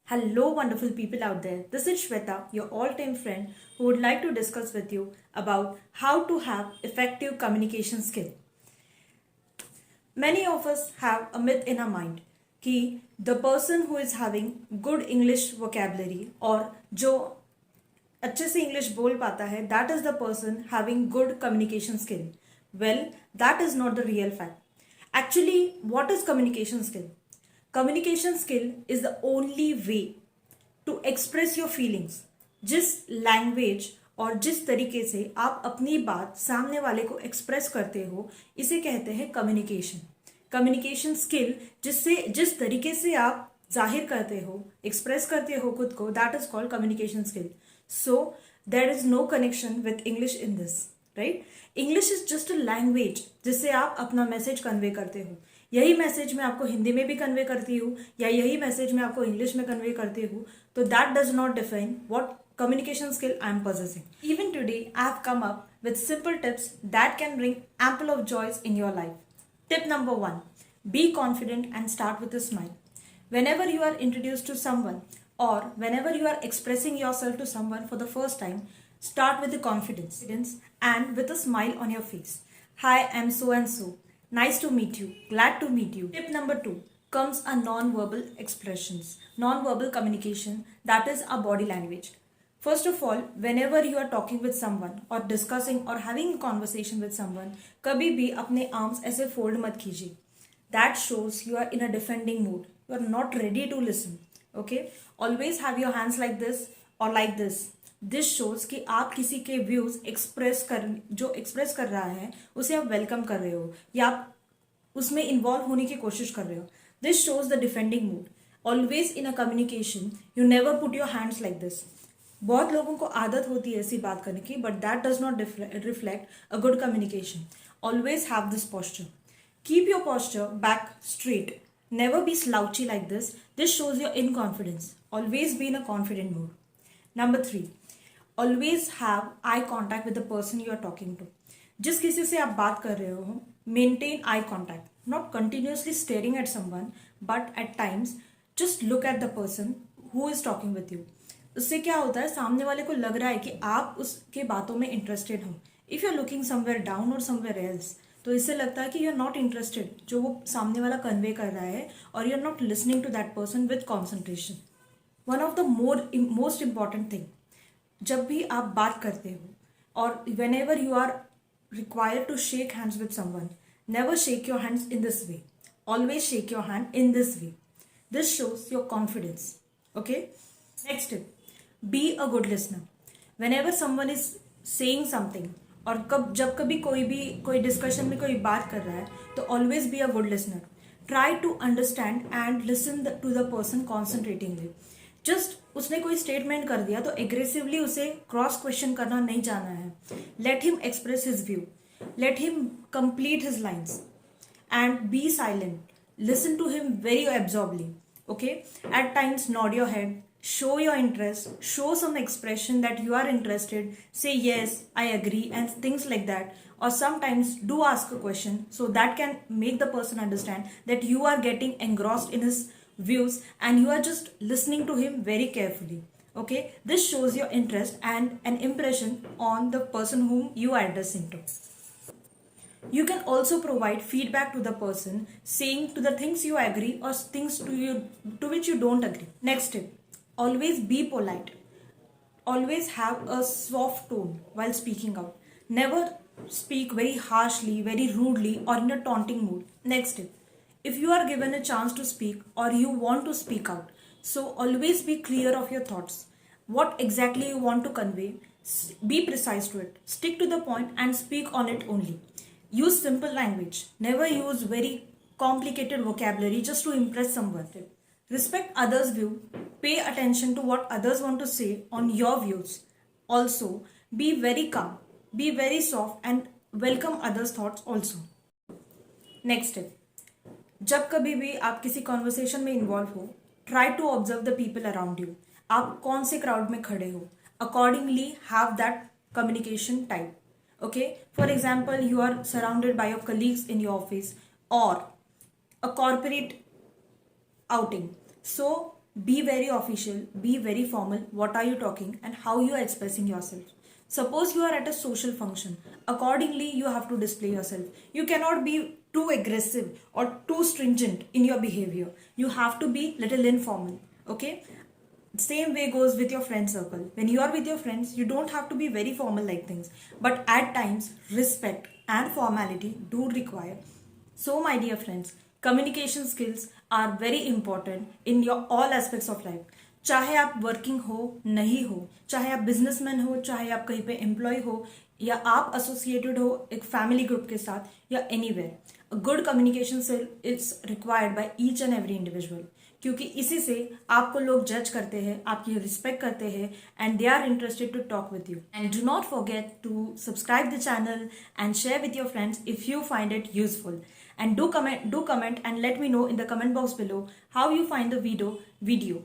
Hello, wonderful people out there. This is Shweta, your all time friend, who would like to discuss with you about how to have effective communication skill. Many of us have a myth in our mind कि the person who is having good English vocabulary और जो अच्छे से English बोल पाता है that is the person having good communication skill. Well, that is not the real fact. Actually, what is communication skill? Communication skill is the only way to express your feelings. जिस language और जिस तरीके से आप अपनी बात सामने वाले को एक्सप्रेस करते हो इसे कहते हैं कम्युनिकेशन. कम्युनिकेशन स्किल जिससे जिस तरीके से आप जाहिर करते हो एक्सप्रेस करते हो खुद को that is called communication skill. So there is no connection with English in this, right? English is just a language जिससे आप अपना मैसेज कन्वे करते हो. यही मैसेज मैं आपको हिंदी में भी कन्वे करती हूँ या यही मैसेज मैं आपको इंग्लिश में कन्वे करती हूँ. तो that does not define what communication skill I am possessing. Even today, I have come up with simple tips that can bring ample of joys in your life. Tip number 1. Be confident and start with a smile. Whenever you are introduced to someone or whenever you are expressing yourself to someone for the first time, start with the confidence and with a smile on your face. Hi, I'm so and so. Nice to meet you. Glad to meet you. Tip number 2 comes a non-verbal expressions. Non-verbal communication, that is our body language. First of all, whenever you are talking with someone or discussing or having a conversation with someone, कभी भी अपने arms ऐसे fold मत कीजिए. That shows you are in a defending mood. You are not ready to listen. Okay? Always have your hands like this or like this. This shows कि आप किसी के views जो express कर रहा है उसे आप welcome कर रहे हो या आप उसमें involve होने की कोशिश कर रहे हो. This shows the defending mood. Always in a communication, you never put your hands like this. बहुत लोगों को आदत होती है ऐसी बात करने की but that does not reflect a good communication. Always have this posture. Keep your posture back straight. Never be slouchy like this. This shows your inconfidence. Always be in a confident mood. Number 3. Always have eye contact with the person you are talking to. जिस किसी से आप बात कर रहे हो maintain eye contact. Not continuously staring at someone but at times just look at the person who is talking with you. उससे क्या होता है सामने वाले को लग रहा है कि आप उसके बातों में इंटरेस्टेड हो. If you are looking somewhere down और समवेयर एल्स तो इससे लगता है कि यू आर नॉट इंटरेस्टेड जो वो सामने वाला कन्वे कर रहा है और you are not listening to that person with concentration. One of the most important thing जब भी आप बात करते हो और whenever you are required to shake hands with someone, never shake your hands in this way. Always shake your hand in this way. This shows your confidence. Okay, next tip. Be a good listener. Whenever someone is saying something और जब कभी कोई discussion में कोई बात कर रहा है तो always be a good listener. Try to understand and listen to the person concentratingly. Just उसने कोई स्टेटमेंट कर दिया तो एग्रेसिवली उसे क्रॉस क्वेश्चन करना नहीं जाना है. Let him express his view. Let him complete his lines and be silent. Listen to him very absorbedly. Okay? At times nod your head. Show your interest, show some expression that you are interested, say yes, I agree and things like that. Or sometimes do ask a question so that can make the person understand that you are getting engrossed in his views and you are just listening to him very carefully. Okay, this shows your interest and an impression on the person whom you are addressing to. You can also provide feedback to the person saying to the things you agree or things to which you don't agree. Next tip. Always be polite. Always have a soft tone while speaking out. Never speak very harshly, very rudely or in a taunting mood. Next tip. If you are given a chance to speak or you want to speak out, so always be clear of your thoughts. What exactly you want to convey, be precise to it. Stick to the point and speak on it only. Use simple language. Never use very complicated vocabulary just to impress someone. Respect others' view. Pay attention to what others want to say on your views. Also, be very calm, be very soft and welcome others' thoughts also. Next tip. जब कभी भी आप किसी conversation में involve हो, try to observe the people around you. आप कौन से क्राउड में खड़े हो. Accordingly, have that communication type. Okay? For example, you are surrounded by your colleagues in your office or a corporate outing. So be very official, be very formal. What are you talking and how you are expressing yourself? Suppose you are at a social function. Accordingly, you have to display yourself. You cannot be too aggressive or too stringent in your behavior. You have to be little informal. Okay? Same way goes with your friend circle. When you are with your friends, you don't have to be very formal like things. But at times, respect and formality do require. So, my dear friends, communication skills are very important in your all aspects of life. चाहे आप working हो नहीं हो, चाहे आप businessman हो, चाहे आप कहीं पे एम्प्लॉय हो, या आप एसोसिएटेड हो एक फैमिली ग्रुप के साथ या anywhere, a good communication skill is required by each and every individual. क्योंकि इसी से आपको लोग जज करते हैं, आपकी रिस्पेक्ट करते हैं, and they are interested to talk with you. And do not forget to subscribe the channel and share with your friends if you find it useful. And do comment and let me know in the comment box below how you find the video.